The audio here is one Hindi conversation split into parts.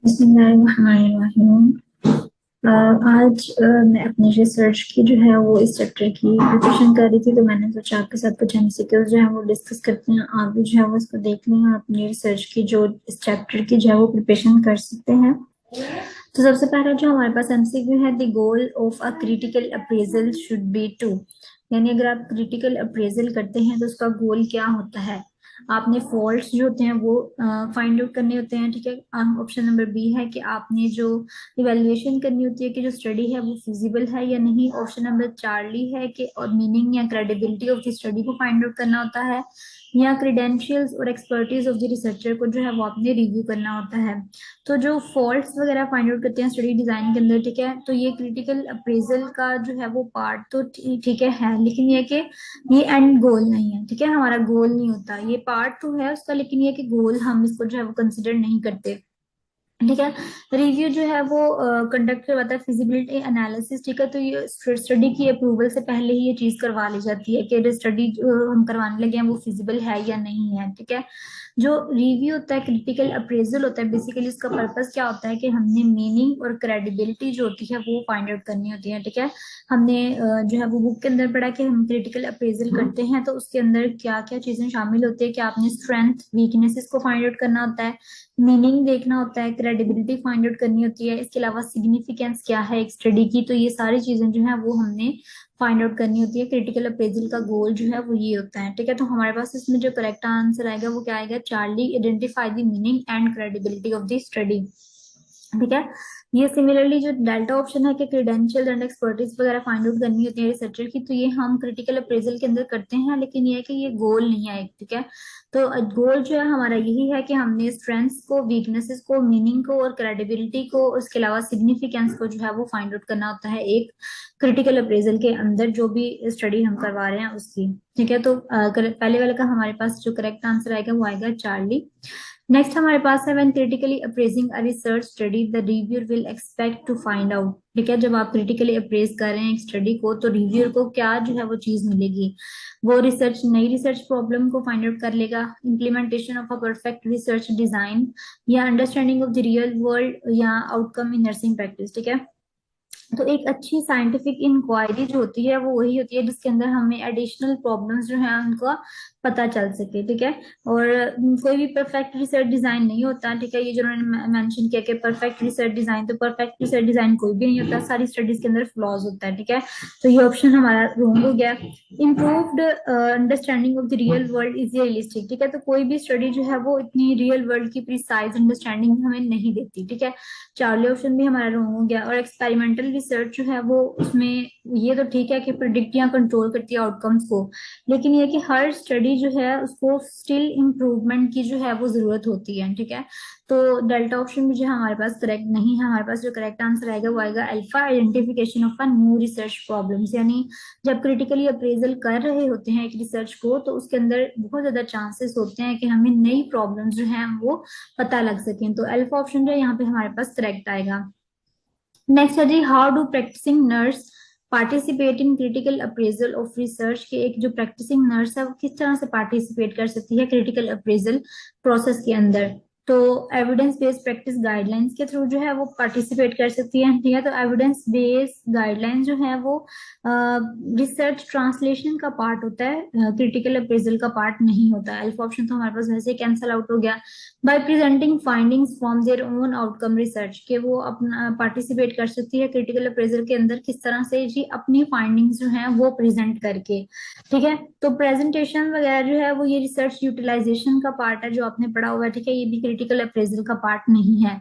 बिस्मिल्लाहिर्रहमानिर्रहीम। आज मैं अपनी रिसर्च की जो है वो इस चैप्टर की प्रिपरेशन कर रही थी, तो मैंने सोचा आपके साथ कुछ एमसीक्यूज जो है वो डिस्कस करते हैं। आप भी जो है वो इसको देख लें और अपनी रिसर्च की जो इस चैप्टर की जो है वो प्रिपरेशन कर सकते हैं। तो सबसे पहला जो हमारे पास एमसीक्यू है, the goal of a critical appraisal should be to, यानी अगर आप क्रिटिकल अप्रेजल करते हैं तो उसका गोल क्या होता है। आपने फॉल्ट्स जो होते हैं वो फाइंड आउट करने होते हैं, ठीक है। ऑप्शन नंबर बी है कि आपने जो इवेल्युएशन करनी होती है कि जो स्टडी है वो फिजिबल है या नहीं। ऑप्शन नंबर चार्ली है कि और मीनिंग या क्रेडिबिलिटी ऑफ द स्टडी को फाइंड आउट करना होता है, या क्रीडेंशियल्स और एक्सपर्टीज ऑफ द रिसर्चर को जो है वो आपने रिव्यू करना होता है। तो जो फॉल्ट्स वगैरह फाइंड आउट करते हैं स्टडी डिजाइन के अंदर, ठीक है, तो ये क्रिटिकल अप्रेजल का जो है वो पार्ट तो ठीक है, लेकिन ये कि ये एंड गोल नहीं है, ठीक है, हमारा गोल नहीं होता। ये पार्ट तो है उसका, लेकिन ये कि गोल हम इसको जो है वो कंसिडर नहीं करते, ठीक है। रिव्यू जो है वो कंडक्ट करवाता है फिजिबिलिटी एनालिसिस, ठीक है। तो ये स्टडी की अप्रूवल से पहले ही ये चीज करवा ली जाती है कि स्टडी हम करवाने लगे हैं वो फिजिबल है या नहीं है, ठीक है। जो रिव्यू होता है, क्रिटिकल अप्रेजल होता है, बेसिकली इसका पर्पस क्या होता है कि हमने मीनिंग और क्रेडिबिलिटी जो होती है वो फाइंड आउट करनी होती है, ठीक है। हमने जो है वो बुक के अंदर पढ़ा कि हम क्रिटिकल अप्रेजल करते हैं तो उसके अंदर क्या क्या चीजें शामिल होती है कि आपने स्ट्रेंथ वीकनेसेस को फाइंड आउट करना होता है, मीनिंग देखना होता है, क्रेडिबिलिटी फाइंड आउट करनी होती है, इसके अलावा सिग्निफिकेंस क्या है एक स्टडी की, तो ये सारी चीजें जो है वो हमने फाइंड आउट करनी होती है। क्रिटिकल अप्रेजल का गोल जो है वो ये होता है, ठीक है। तो हमारे पास इसमें जो करेक्ट आंसर आएगा वो क्या आएगा, Charlie identify the meaning and credibility of the study, ठीक है। ये सिमिलरली जो डेल्टा ऑप्शन है कि क्रीडेंशियल एंड एक्सपर्टीज वगैरह फाइंड आउट करनी होती है रिसर्चर की, तो ये हम क्रिटिकल अप्रेजल के अंदर करते हैं, लेकिन ये है कि ये गोल नहीं है, ठीक है। तो गोल जो है हमारा यही है कि हमने स्ट्रेंथ्स को, वीकनेसेस को, मीनिंग को और क्रेडिबिलिटी को, उसके अलावा सिग्निफिकेंस को जो है वो फाइंड आउट करना होता है एक क्रिटिकल अप्रेजल के अंदर जो भी स्टडी हम करवा रहे हैं उसकी, ठीक है। तो पहले वाले का हमारे पास जो करेक्ट आंसर आएगा वो आएगा चार्ली। नेक्स्ट हमारे पास है, when critically appraising a research study the reviewer will expect to find out, ठीक है। जब आप क्रिटिकली अप्रेज कर रहे हैं एक स्टडी को तो रिव्यूअर को क्या जो है वो चीज मिलेगी, वो रिसर्च नई रिसर्च प्रॉब्लम को फाइंड आउट कर लेगा, implementation of a perfect research design, या understanding of the real world, या आउटकम इन नर्सिंग प्रैक्टिस, ठीक है। तो एक अच्छी साइंटिफिक इंक्वायरी जो होती है वो वही होती है जिसके अंदर हमें एडिशनल प्रॉब्लम्स जो है उनका पता चल सके, ठीक है। और कोई भी परफेक्ट रिसर्च डिजाइन नहीं होता, ठीक है। ये जो उन्होंने मेंशन किया कि परफेक्ट रिसर्च डिजाइन, तो परफेक्ट रिसर्च डिजाइन कोई भी नहीं होता, सारी स्टडीज के अंदर फ्लॉज होता है, ठीक है। तो ये ऑप्शन हमारा रॉन्ग हो गया। Improved understanding of the real world is realistic, ठीक है। तो कोई भी स्टडी जो है वो इतनी रियल वर्ल्ड की प्रिसाइज अंडरस्टैंडिंग हमें नहीं देती, ठीक है। चार्ली ऑप्शन भी हमारा रॉन्ग हो गया। और एक्सपेरिमेंटल रिसर्च जो है वो उसमें ये तो ठीक है कि प्रिडिक्ट या कंट्रोल करती है आउटकम्स को, लेकिन ये कि हर स्टडी जो है उसको स्टिल इम्प्रूवमेंट की जो है वो जरूरत होती है, ठीक है। तो डेल्टा ऑप्शन भी जो है हमारे पास करेक्ट नहीं है। हमारे पास जो करेक्ट आंसर आएगा वो आएगा alpha, identification of a new research problems, यानी जब क्रिटिकली अप्रेजल कर रहे होते हैं एक रिसर्च को तो उसके अंदर बहुत ज्यादा चांसेस होते हैं कि हमें नई प्रॉब्लम्स जो हैं वो पता लग सकें। तो अल्फा ऑप्शन जो है यहाँ पे हमारे पास करेक्ट आएगा। नेक्स्ट है जी, how do practising nurse participate in critical appraisal of research, के एक जो प्रैक्टिसिंग नर्स है वो किस तरह से पार्टिसिपेट कर सकती है क्रिटिकल अप्रेजल प्रोसेस के अंदर। तो एविडेंस बेस्ड प्रैक्टिस गाइडलाइंस के थ्रू जो है वो पार्टिसिपेट कर सकती है, ठीक है। तो एविडेंस बेस्ड गाइडलाइंस जो है वो रिसर्च ट्रांसलेशन का पार्ट होता है, क्रिटिकल अप्रेजल का पार्ट नहीं होता है। अल्फा ऑप्शन तो हमारे पास वैसे ही कैंसिल आउट हो गया। Bye presenting findings from their own outcome research, के वो अपना पार्टिसिपेट कर सकती है क्रिटिकल अप्रेजल के अंदर किस तरह से जी, अपनी फाइंडिंग्स जो हैं वो प्रेजेंट करके, ठीक है। तो प्रेजेंटेशन वगैरह जो है वो ये रिसर्च यूटिलाइजेशन का पार्ट है जो आपने पढ़ा हुआ है, ठीक है, ये भी क्रिटिकल अप्रेजल का पार्ट नहीं है।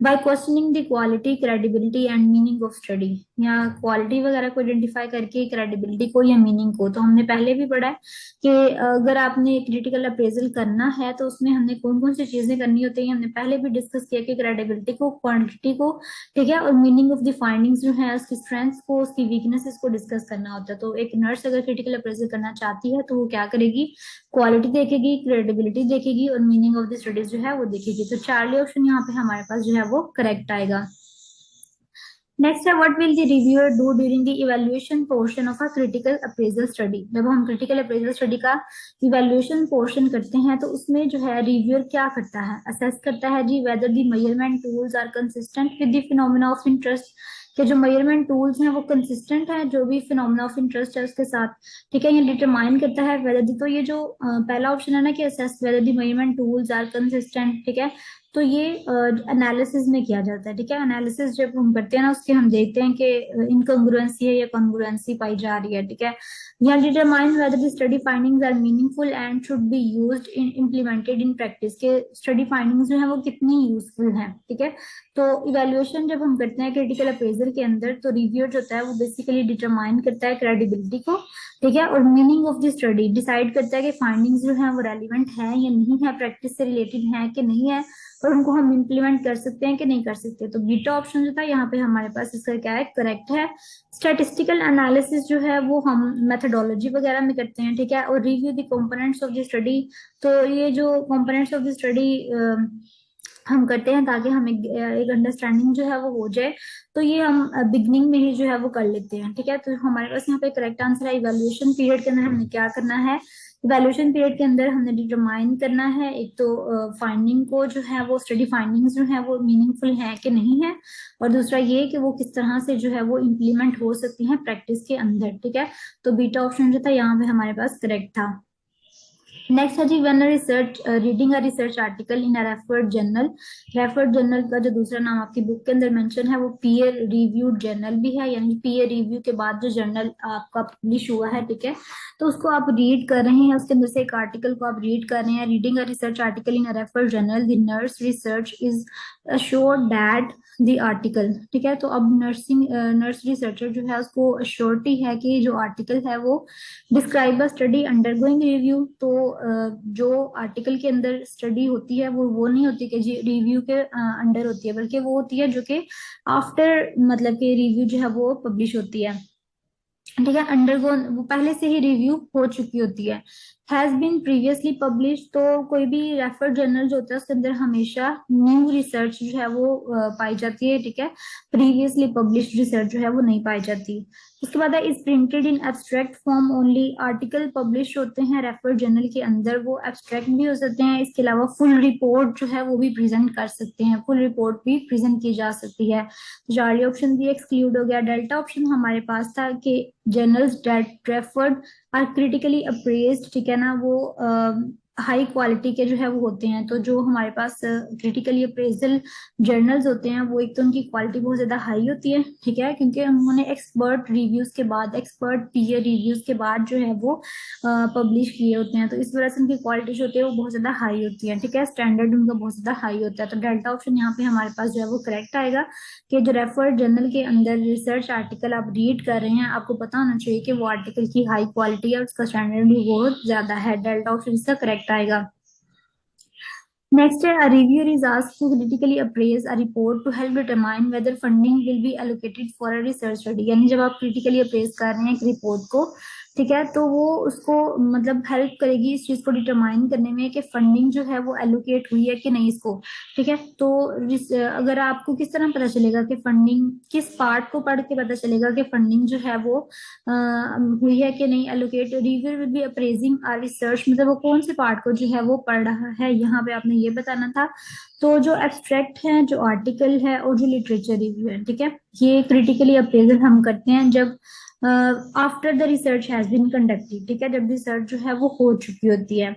By questioning the quality, credibility and meaning of study, या क्वालिटी वगैरह को आइडेंटिफाई करके क्रेडिबिलिटी को या मीनिंग को, तो हमने पहले भी पढ़ा है कि अगर आपने क्रिटिकल अप्रेजल करना है तो उसमें हमने कौन कौन सी चीजें करनी होती है, हमने पहले भी डिस्कस किया कि क्रेडिबिलिटी को, क्वांटिटी को, ठीक है, और मीनिंग ऑफ द फाइंडिंग्स जो है उसकी स्ट्रेंथ्स को, उसकी वीकनेसेस को डिस्कस करना होता है। तो एक नर्स अगर क्रिटिकल अप्रेजल करना चाहती है तो वो क्या करेगी, क्वालिटी देखेगी, क्रेडिबिलिटी देखेगी और मीनिंग ऑफ द स्टडीज जो है वो देखेगी। तो चार्ली ऑप्शन यहाँ पे हमारे पास जो है वो करेक्ट आएगा। नेक्स्ट है what will the reviewer do during the evaluation portion of a critical appraisal study. जब हम क्रिटिकल अप्रेजल स्टडी का इवैल्यूएशन पोर्शन करते हैं तो उसमें जो है रिव्यूअर क्या करता है, असेस करता है जी whether the measurement tools are consistent with the phenomena of interest, के जो मेजरमेंट टूल्स हैं वो कंसिस्टेंट है जो भी फिनोमेना ऑफ इंटरेस्ट है उसके साथ। ठीक है, ये डिटरमाइन करता है वेदर, तो ये जो पहला ऑप्शन है ना कि assess whether the measurement tools are consistent, ठीक है, तो ये एनालिसिस में किया जाता है। ठीक है, एनालिसिस जब हम करते हैं ना उसके हम देखते हैं कि इनकॉन्ग्रुएंसी है या कॉन्ग्रुएंसी पाई जा रही है। ठीक है, यहाँ determine whether the study findings are meaningful and should be used in implemented in practice, के स्टडी फाइंडिंग्स जो है वो कितनी यूजफुल है। ठीक है, तो इवेल्युएशन जब हम करते हैं क्रिटिकल अप्रेजल के अंदर तो रिव्यूअर जो होता है वो बेसिकली डिटरमाइन करता है क्रेडिबिलिटी को। ठीक है, और meaning of the study decide करता है कि फाइंडिंग्स जो है वो रेलिवेंट है या नहीं है, प्रैक्टिस से रिलेटेड है कि नहीं है, और उनको हम इम्प्लीमेंट कर सकते हैं कि नहीं कर सकते। तो बीटा ऑप्शन जो था यहाँ पे हमारे पास इसका क्या है, करेक्ट है। स्टैटिस्टिकल एनालिसिस जो है वो हम मेथोडोलॉजी वगैरह में करते हैं। ठीक है, और review the components of the study, तो ये जो कंपोनेंट्स ऑफ द स्टडी हम करते हैं ताकि हमें एक अंडरस्टैंडिंग जो है वो हो जाए, तो ये हम बिगनिंग में ही जो है वो कर लेते हैं। ठीक है, तो हमारे पास यहाँ पे करेक्ट आंसर है इवैल्यूएशन पीरियड के अंदर हमने क्या करना है, इवैल्यूएशन पीरियड के अंदर हमने डिटरमाइन करना है एक तो फाइंडिंग को जो है वो स्टडी फाइंडिंग्स जो है वो मीनिंगफुल है कि नहीं है, और दूसरा ये कि वो किस तरह से जो है वो इम्प्लीमेंट हो सकती हैं प्रैक्टिस के अंदर। ठीक है, तो बीटा ऑप्शन जो था यहाँ पे हमारे पास करेक्ट था। नेक्स्ट है जी when research reading a research article in a refereed journal. Refereed journal का जो दूसरा नाम आपकी बुक के अंदर मेंशन है वो पीयर रिव्यूड जर्नल भी है, यानी पीयर रिव्यू के बाद जो जर्नल आपका पब्लिश हुआ है। ठीक है, तो उसको आप रीड कर रहे हैं, उसके अंदर से एक आर्टिकल को आप रीड कर रहे हैं। Reading a research article in a refereed journal the nurse research is assured that the article. ठीक है, तो अब नर्स रिसर्चर जो है उसको अश्योरिटी है कि जो आर्टिकल है वो describe a study undergoing review, तो जो आर्टिकल के अंदर स्टडी होती है वो नहीं होती कि जी रिव्यू के अंडर होती है, बल्कि वो होती है जो कि आफ्टर मतलब कि रिव्यू जो है वो पब्लिश होती है। ठीक है, अंडरगो वो पहले से ही रिव्यू हो चुकी होती है। हैज बीन प्रीवियसली पब्लिश, तो कोई भी रेफर जर्नल जो होता है उसके अंदर हमेशा न्यू रिसर्च जो है वो पाई जाती है। ठीक है, प्रीवियसली पब्लिश्ड रिसर्च जो है वो नहीं पाई जाती। उसके बाद है is printed in abstract form only, article publish होते हैं रेफर जर्नल के अंदर वो एब्स्ट्रैक्ट भी हो सकते हैं, इसके अलावा फुल रिपोर्ट जो है वो भी प्रेजेंट कर सकते हैं, फुल रिपोर्ट भी प्रेजेंट की जा सकती है। तो चार्ली ऑप्शन भी एक्सक्लूड हो गया। डेल्टा ऑप्शन हमारे पास था कि journals that referred are critically appraised, ठीक है ना, वो हाई क्वालिटी के जो है वो होते हैं। तो जो हमारे पास क्रिटिकली अप्रेजल जर्नल्स होते हैं वो एक तो उनकी क्वालिटी बहुत ज्यादा हाई होती है। ठीक है, क्योंकि उन्होंने एक्सपर्ट रिव्यूज के बाद, एक्सपर्ट पीयर रिव्यूज के बाद जो है वो पब्लिश किए होते हैं, तो इस वजह से उनकी क्वालिटी जो होती है वो बहुत ज्यादा हाई होती है। ठीक है, स्टैंडर्ड उनका बहुत ज्यादा हाई होता है। तो डेल्टा ऑप्शन यहाँ पे हमारे पास जो है वो करेक्ट आएगा कि जो रेफर्ड जर्नल के अंदर रिसर्च आर्टिकल आप रीड कर रहे हैं आपको पता होना चाहिए कि वो आर्टिकल की हाई क्वालिटी है, उसका स्टैंडर्ड भी बहुत ज्यादा है। डेल्टा ऑप्शन इसका करेक्ट आएगा। नेक्स्ट है a reviewer is asked to critically appraise a report to help determine whether funding will be allocated for a research study, यानी जब आप critically appraise कर रहे हैं एक रिपोर्ट को, ठीक है, तो वो उसको मतलब हेल्प करेगी इस चीज को डिटरमाइन करने में कि फंडिंग जो है वो एलोकेट हुई है कि नहीं इसको। ठीक है, तो अगर आपको किस तरह पता चलेगा कि फंडिंग किस पार्ट को पढ़ के पता चलेगा कि फंडिंग जो है वो हुई है कि नहीं allocate, reviewer will be appraising our research, मतलब वो कौन से पार्ट को जो है वो पढ़ रहा है, यहाँ पे आपने ये बताना था। तो जो एब्स्ट्रैक्ट है, जो आर्टिकल है और जो लिटरेचर रिव्यू है, ठीक है, ये क्रिटिकली अप्रेजल हम करते हैं जब after the research has been conducted. ठीक है, जब रिसर्च जो है वो हो चुकी होती है।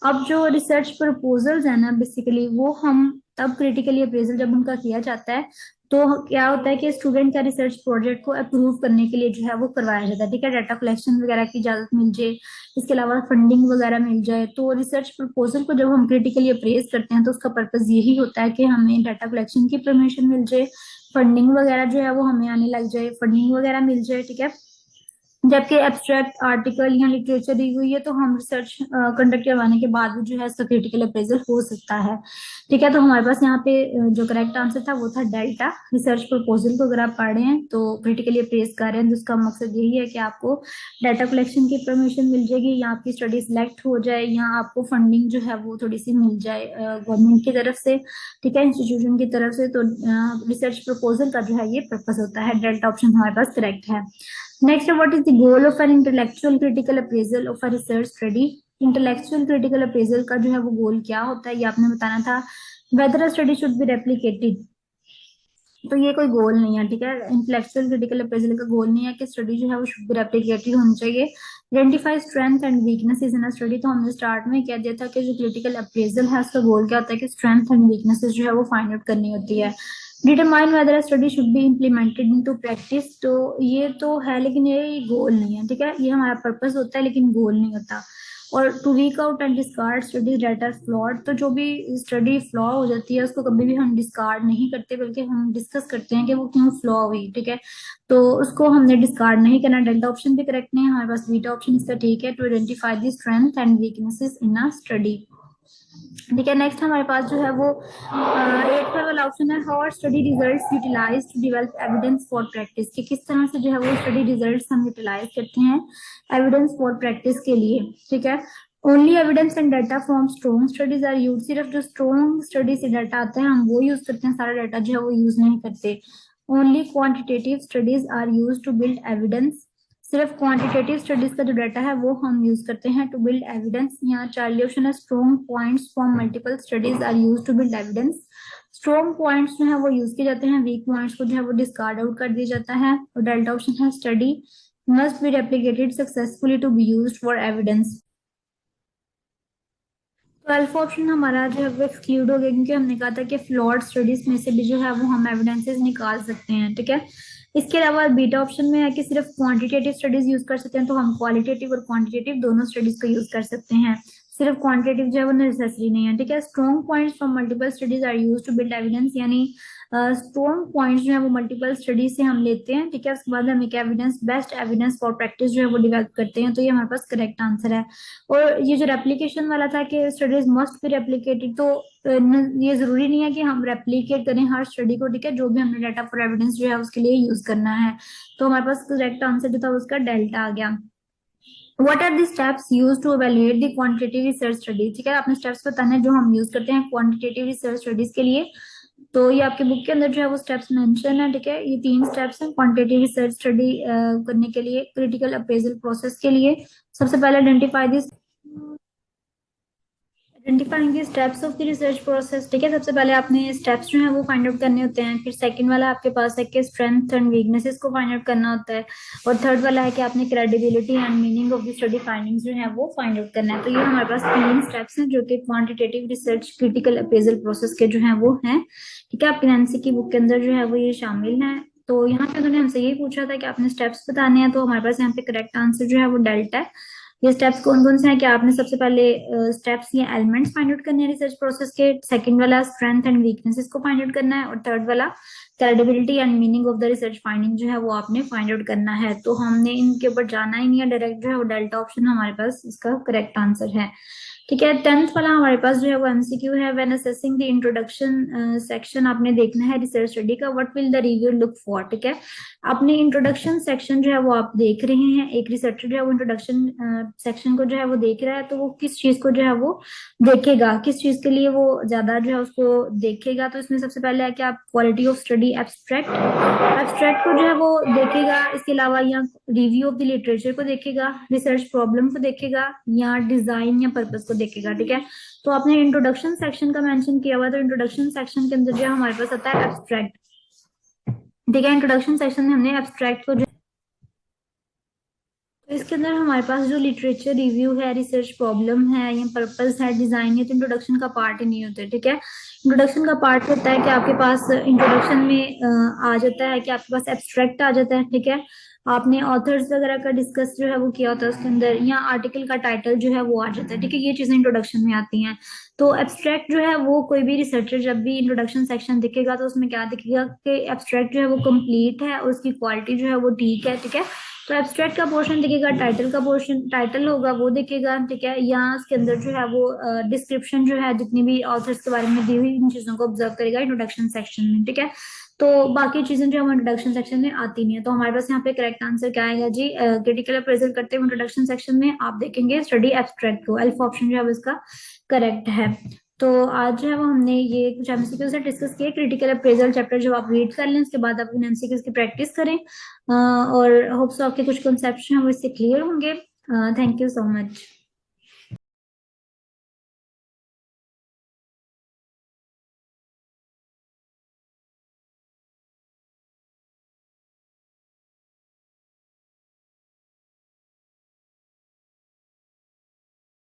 अब जो रिसर्च प्रपोजल्स है ना बेसिकली वो हम तब क्रिटिकली अप्रेजल जब उनका किया जाता है तो क्या होता है कि स्टूडेंट का रिसर्च प्रोजेक्ट को अप्रूव करने के लिए जो है वो करवाया जाता है। ठीक है, डाटा कलेक्शन वगैरह की इजाजत मिल जाए, इसके अलावा फंडिंग वगैरह मिल जाए, तो रिसर्च प्रपोजल को जब हम क्रिटिकली अप्रेज करते हैं तो उसका पर्पज यही होता है कि हमें डाटा कलेक्शन की परमिशन मिल जाए, फंडिंग वगैरह जो है वो हमें आने लग जाए, फंडिंग वगैरह मिल जाए। ठीक है, जबकि एब्स्ट्रैक्ट आर्टिकल या लिटरेचर दी हुई है तो हम रिसर्च कंडक्ट करवाने के बाद भी जो है इसका क्रिटिकल अप्रेजल हो सकता है। ठीक है, तो हमारे पास यहाँ पे जो करेक्ट आंसर था वो था डेल्टा। रिसर्च प्रपोजल को अगर आप पढ़ रहे हैं तो क्रिटिकली अप्रेज कर रहे हैं तो उसका मकसद यही है कि आपको डाटा कलेक्शन की परमिशन मिल जाएगी या आपकी स्टडी सिलेक्ट हो जाए या आपको फंडिंग जो है वो थोड़ी सी मिल जाए गवर्नमेंट की तरफ से, ठीक है, इंस्टीट्यूशन की तरफ से। तो रिसर्च प्रपोजल का जो है ये पर्पज होता है। डेल्टा ऑप्शन हमारे पास करेक्ट है। Next, what is the goal of an intellectual critical appraisal of a research study. Intellectual critical appraisal का जो है वो गोल क्या होता है ये आपने बताना था। Weather a study should be replicated, तो ये कोई गोल नहीं है, ठीक है। इंटेलेक्चुअल क्रिटिकल अप्रेजल का गोल नहीं है कि स्टडी जो है वो शुड बी रेप्लिकेटेड होनी चाहिए। Identify strength and weaknesses in a study, तो हमने स्टार्ट में कह दिया था कि जो क्रिटिकल अप्रेजल है उसका गोल क्या होता है कि स्ट्रेंथ एंड वीकनेसेस जो है वो फाइंड आउट करनी होती है। Determine whether a study should be implemented into practice, तो ये तो है लेकिन ये गोल नहीं है, ठीक है, ये हमारा पर्पस होता है लेकिन गोल नहीं होता। और to weed out and discard study data flawed, तो जो भी स्टडी फ्लॉ हो जाती है उसको कभी भी हम डिस्कार्ड नहीं करते बल्कि हम डिस्कस करते हैं कि वो क्यों फ्लॉ हुई, ठीक है, तो उसको हमने डिस्कार्ड नहीं करना। डेल्टा ऑप्शन भी करेक्ट नहीं है हमारे पास, बीटा ऑप्शन इसका ठीक है। To identify the strength and weaknesses in a study, ठीक है। नेक्स्ट हमारे पास जो है वो 8th वाला ऑप्शन है, how are study results utilize to develop evidence for practice, कि किस तरह से जो है वो स्टडी रिजल्ट्स हम यूटिलाइज करते हैं एविडेंस फॉर प्रैक्टिस के लिए, ठीक है। Only evidence and data from strong studies are use, सिर्फ जो स्ट्रॉन्ग स्टडी से डाटा आता है हम वो यूज करते हैं, सारा डाटा जो है वो यूज नहीं करते। Only quantitative studies are use to build evidence, सिर्फ क्वांटिटेटिव स्टडीज का जो डाटा है वो हम यूज करते हैं टू बिल्ड एविडेंस। यहाँ चार्ली ऑप्शन है, strong points from multiple studies are use to build evidence. Strong points जो है वो यूज किए जाते हैं, वीक पॉइंट्स को जो है वो डिस्कार्ड आउट कर दिया जाता है। और डेल्टा ऑप्शन है, study must be replicated successfully to be used for evidence. 12th option हमारा जो है वो एक्सक्लूड हो गया क्योंकि हमने कहा था कि फ्लॉड स्टडीज में से भी जो है वो हम एविडेंसेस निकाल सकते हैं, ठीक है। इसके अलावा बीटा ऑप्शन में है कि सिर्फ क्वांटिटेटिव स्टडीज यूज कर सकते हैं, तो हम क्वालिटेटिव और क्वांटिटेटिव दोनों स्टडीज को यूज कर सकते हैं, सिर्फ क्वांटिटेटिव जो है वो नेसेसरी नहीं है, ठीक है। Strong points from multiple studies are use to build evidence, यानी स्ट्रॉन्ग पॉइंट्स जो है वो मल्टीपल स्टडी से हम लेते हैं, ठीक है, उसके बाद हम एक evidence, best evidence for practice जो है वो डेवलप करते हैं, तो ये हमारे पास करेक्ट आंसर है। और ये जो रेप्लिकेशन वाला था कि स्टडीज मस्ट बी रेप्लिकेटेड, तो ये जरूरी नहीं है कि हम रेप्लिकेट करें हर स्टडी को, ठीक है, जो भी हमने डाटा फॉर एविडेंस जो है उसके लिए यूज करना है। तो हमारे पास करेक्ट आंसर जो था उसका डेल्टा आ गया। What are the steps use to evaluate the quantitative research studies, ठीक है, आपने स्टेप्स बताने हैं जो हम यूज करते हैं क्वांटिटेटिव रिसर्च स्टडीज के लिए। तो ये आपके बुक के अंदर जो है वो स्टेप्स मेंशन है, ठीक है, ये 3 स्टेप्स हैं क्वांटिटेटिव रिसर्च स्टडी करने के लिए, क्रिटिकल अप्रेजल प्रोसेस के लिए। सबसे पहले identifying the steps of the research process, ठीक है, सबसे पहले आपने स्टेप्स जो है वो फाइंड आउट करने होते हैं। फिर सेकंड वाला आपके पास है कि स्ट्रेंथ एंड वीकनेसेस को फाइंड आउट करना होता है। और थर्ड वाला है कि आपने credibility and meaning of the study findings जो है वो फाइंड आउट करना है। तो ये हमारे पास 3 स्टेप्स हैं जो कि quantitative research critical appraisal process के जो है वो हैं, ठीक है। आपकी एनसी की बुक के अंदर जो है वो ये शामिल है। तो यहाँ पे उन्होंने हमसे यही पूछा था कि आपने स्टेप्स बताने हैं, तो हमारे पास यहाँ पे करेक्ट आंसर जो है वो डेल्टा है। ये स्टेप्स कौन कौन से हैं कि आपने सबसे पहले स्टेप्स या एलिमेंट्स फाइंड आउट करने हैं रिसर्च प्रोसेस के, सेकंड वाला स्ट्रेंथ एंड वीकनेसेस को फाइंड आउट करना है, और थर्ड वाला credibility and meaning of the research finding जो है वो आपने फाइंड आउट करना है। तो हमने इनके ऊपर जाना ही नहीं है, डायरेक्ट जो है वो डेल्टा ऑप्शन हमारे पास इसका करेक्ट आंसर है, ठीक है। 10th वाला हमारे पास जो है वो एमसीक्यू है, when assessing the introduction section आपने देखना है रिसर्च स्टडी का, what will the review look for, ठीक है। अपने इंट्रोडक्शन सेक्शन जो है वो आप देख रहे हैं, एक रिसर्चर जो है वो इंट्रोडक्शन सेक्शन को जो है वो देख रहा है, तो वो किस चीज को जो है वो देखेगा, किस चीज के लिए वो ज्यादा जो है उसको देखेगा। तो इसमें सबसे पहले है कि आप quality of study abstract, abstract को जो है वो देखेगा। इसके अलावा या रिव्यू ऑफ द लिटरेचर को देखेगा, रिसर्च प्रॉब्लम को देखेगा, या डिजाइन या पर्पस को देखेगा, ठीक है। तो आपने इंट्रोडक्शन सेक्शन का मेंशन किया हुआ है, तो इंट्रोडक्शन सेक्शन के अंदर जो है हमारे पास आता है एब्स्ट्रैक्ट, ठीक है। इंट्रोडक्शन सेक्शन में हमने एब्स्ट्रैक्ट को जो, तो इसके अंदर हमारे पास जो लिटरेचर रिव्यू है, रिसर्च प्रॉब्लम है या पर्पस है, डिजाइन है, तो इंट्रोडक्शन का पार्ट ही नहीं होता, ठीक है। इंट्रोडक्शन का पार्ट होता है कि आपके पास इंट्रोडक्शन में आ जाता है कि आपके पास एब्स्ट्रैक्ट आ जाता है, ठीक है। आपने ऑथर्स वगैरह का डिस्कस जो है वो किया होता है उसके अंदर, या आर्टिकल का टाइटल जो है वो आ जाता है, ठीक है, ये चीजें इंट्रोडक्शन में आती हैं। तो एब्स्ट्रैक्ट जो है वो कोई भी रिसर्चर जब भी इंट्रोडक्शन सेक्शन दिखेगा तो उसमें क्या दिखेगा कि एब्स्ट्रैक्ट जो है वो कंप्लीट है और उसकी क्वालिटी जो है वो ठीक है, ठीक है। तो एब्स्ट्रैक्ट का पोर्शन दिखेगा, टाइटल का पोर्शन, टाइटल होगा वो दिखेगा, ठीक है। यहाँ इसके अंदर जो है वो डिस्क्रिप्शन जो है जितनी भी ऑथर्स के बारे में दी हुई इन चीजों को ऑब्जर्व करेगा इंट्रोडक्शन सेक्शन में, ठीक है। तो बाकी चीजें जो हम इंट्रोडक्शन सेक्शन में आती नहीं है, तो हमारे पास यहाँ पे करेक्ट आंसर क्या आएगा जी, क्रिटिकल अप्रेजल करते हुए इंट्रोडक्शन सेक्शन में आप देखेंगे स्टडी एब्स्ट्रैक्ट को, अल्फा ऑप्शन जो है इसका करेक्ट है। तो आज जो है वो हमने ये कुछ एमसीक्यू से डिस्कस किए, क्रिटिकल अप्रेजल चैप्टर जो आप रीड कर लें, उसके बाद आप इन एमसीक्यूज की प्रैक्टिस करें, और होप्स आपके कुछ कॉन्सेप्ट हैं वो इससे क्लियर होंगे। Thank you so much.